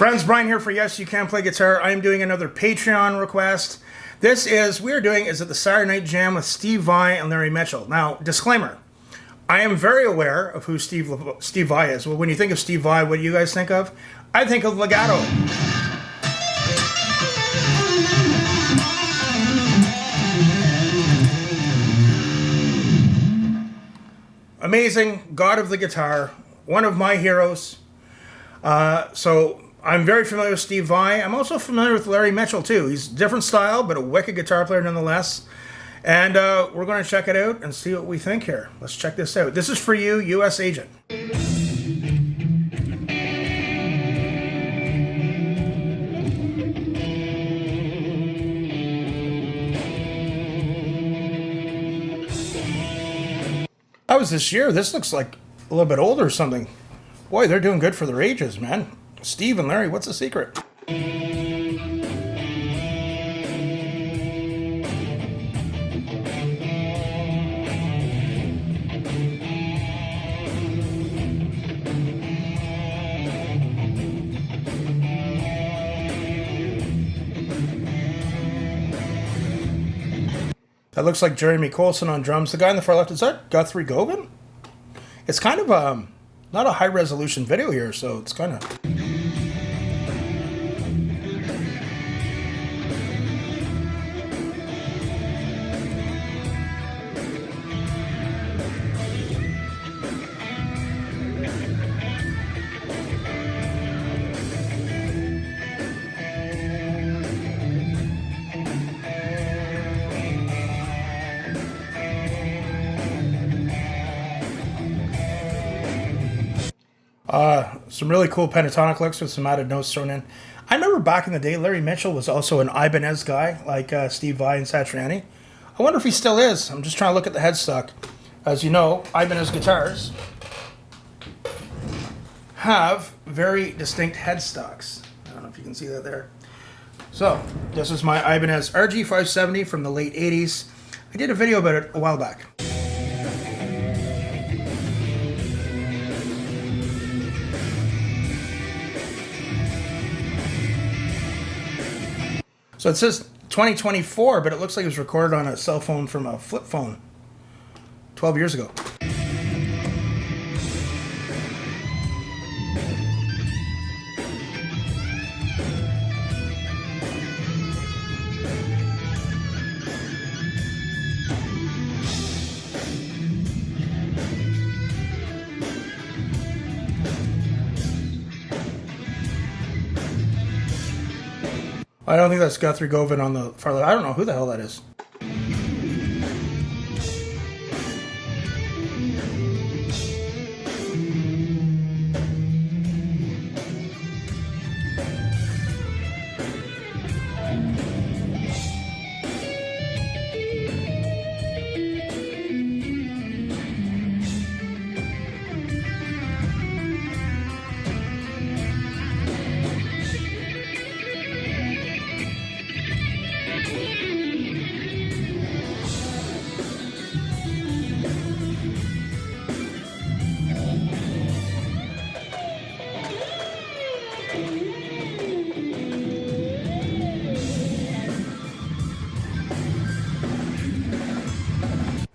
Friends, Brian here for Yes You Can Play Guitar. I am doing another Patreon request. We're doing is at the Saturday Night Jam with Steve Vai and Larry Mitchell. Now, disclaimer, I am very aware of who Steve Vai is. Well, when you think of Steve Vai, what do you guys think of? I think of legato. Amazing, god of the guitar, one of my heroes. So I'm very familiar with Steve Vai. I'm also familiar with Larry Mitchell too. He's a different style, but a wicked guitar player nonetheless. And we're going to check it out and see what we think here. Let's check this out. This is for you, US Agent. That was this year. This looks like a little bit older or something. Boy, they're doing good for their ages, man. Steve and Larry, what's the secret? That looks like Jeremy Colson on drums. The guy on the far left, is that Guthrie Govan? It's kind of not a high resolution video here, so it's kind of... some really cool pentatonic licks with some added notes thrown in. I remember back in the day, Larry Mitchell was also an Ibanez guy, like Steve Vai and Satriani. I wonder if he still is. I'm just trying to look at the headstock. As you know, Ibanez guitars have very distinct headstocks. I don't know if you can see that there. So, this is my Ibanez RG570 from the late 80s. I did a video about it a while back. So it says 2024, but it looks like it was recorded on a cell phone from a flip phone 12 years ago. I don't think that's Guthrie Govan on the far left. I don't know who the hell that is.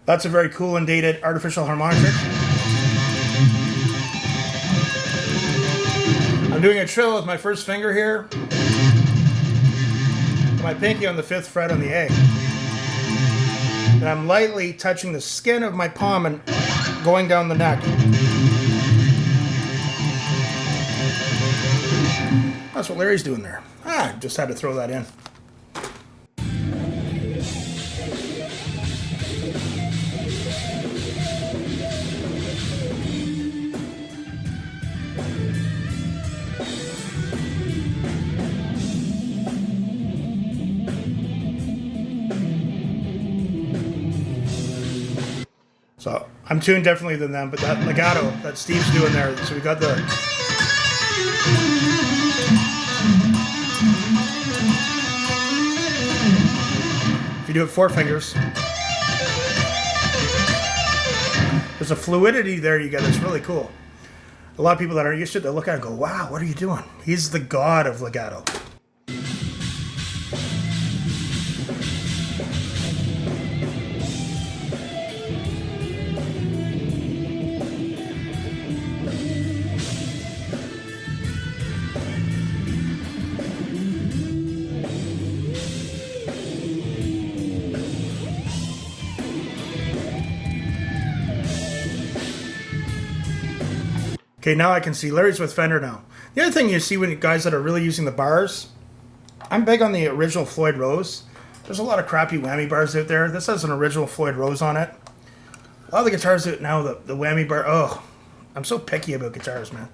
That's a very cool and dated artificial harmonica. I'm doing a trill with my first finger here. My pinky on the 5th fret on the A. And I'm lightly touching the skin of my palm and going down the neck. That's what Larry's doing there. Just had to throw that in. So I'm tuned differently than them, but that legato that Steve's doing there, so we got the... If you do it 4 fingers, there's a fluidity there you get that's really cool. A lot of people that are used to it, they look at it and go, wow, what are you doing? He's the god of legato. Okay, now I can see Larry's with Fender now. The other thing you see when guys that are really using the bars, I'm big on the original Floyd Rose. There's a lot of crappy whammy bars out there. This has an original Floyd Rose on it. A lot of the guitars out now, the whammy bar, oh, I'm so picky about guitars, man.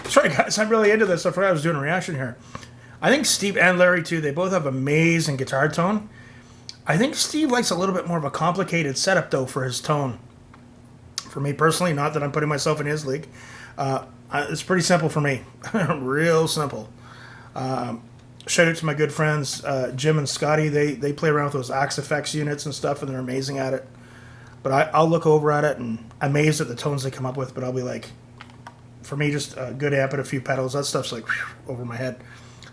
Sorry guys, I'm really into this. I forgot I was doing a reaction here. I think Steve and Larry too, they both have amazing guitar tone. I think Steve likes a little bit more of a complicated setup though for his tone. For me personally, not that I'm putting myself in his league. It's pretty simple for me. Real simple. Shout out to my good friends Jim and Scotty. They play around with those Axe Effects units and stuff, and they're amazing at it. But I'll look over at it and amazed at the tones they come up with, but I'll be like, for me, just a good amp and a few pedals. That stuff's like whew, over my head.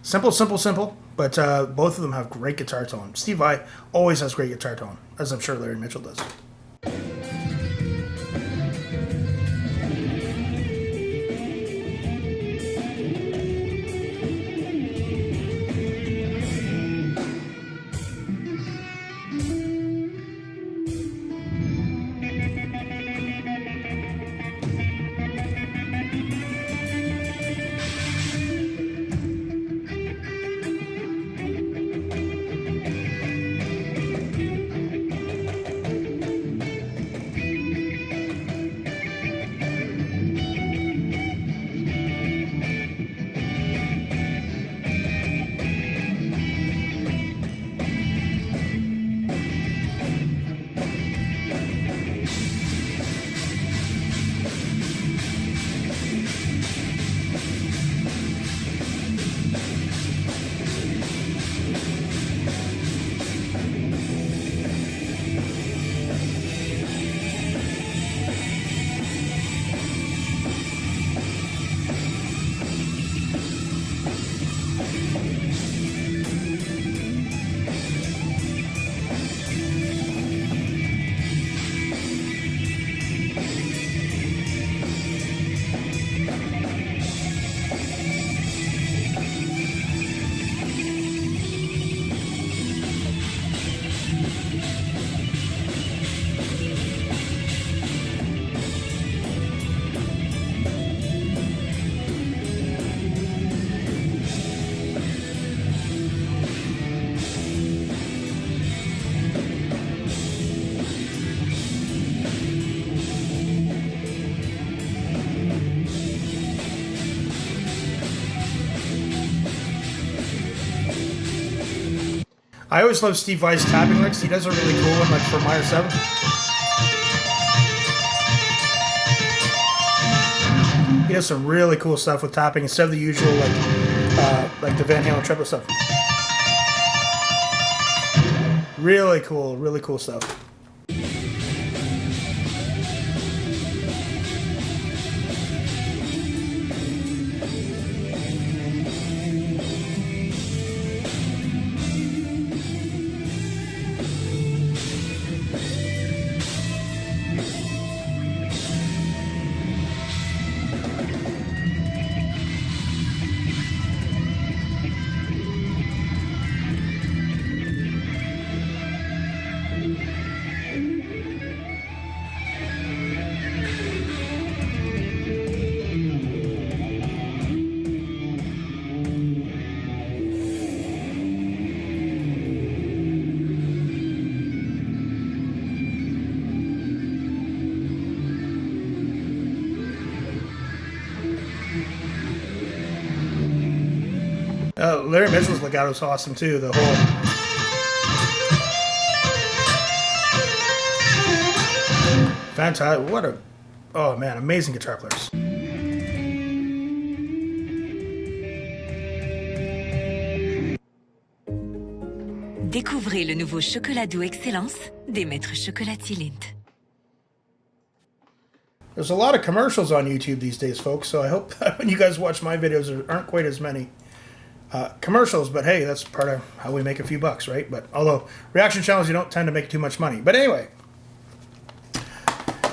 Simple, simple, simple. But both of them have great guitar tone. Steve Vai always has great guitar tone, as I'm sure Larry Mitchell does. I always love Steve Vai's tapping licks. He does a really cool one, like for minor 7. He does some really cool stuff with tapping instead of the usual like the Van Halen triplet stuff. Really cool stuff. Larry Mitchell's legato is awesome too. The whole fantastic. What a oh man, amazing guitar players. Découvrez le nouveau chocolat doux Excellence des maîtres chocolatiers Lindt. There's a lot of commercials on YouTube these days, folks, so I hope when you guys watch my videos there aren't quite as many commercials, but hey, that's part of how we make a few bucks, right? But although reaction channels, you don't tend to make too much money. But anyway,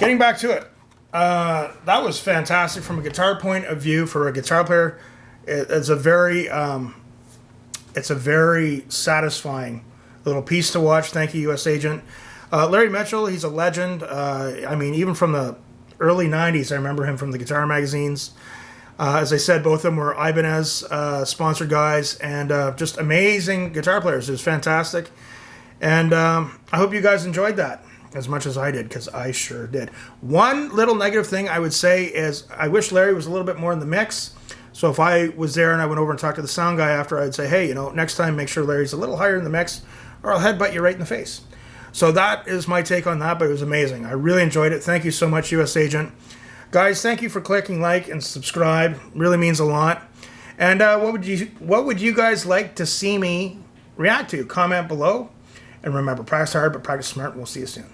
getting back to it, that was fantastic from a guitar point of view for a guitar player. It's a very satisfying little piece to watch. Thank you, US Agent. Larry Mitchell, he's a legend. I mean, even from the early 90s, I remember him from the guitar magazines. As I said, both of them were Ibanez sponsored guys, and just amazing guitar players. It was fantastic. And I hope you guys enjoyed that as much as I did, because I sure did. One little negative thing I would say is I wish Larry was a little bit more in the mix. So if I was there and I went over and talked to the sound guy after, I'd say, hey, you know, next time make sure Larry's a little higher in the mix, or I'll headbutt you right in the face. So that is my take on that, but it was amazing. I really enjoyed it. Thank you so much, US Agent. Guys, thank you for clicking like and subscribe. Really means a lot. And what would you guys like to see me react to? Comment below. And remember, practice hard, but practice smart. We'll see you soon.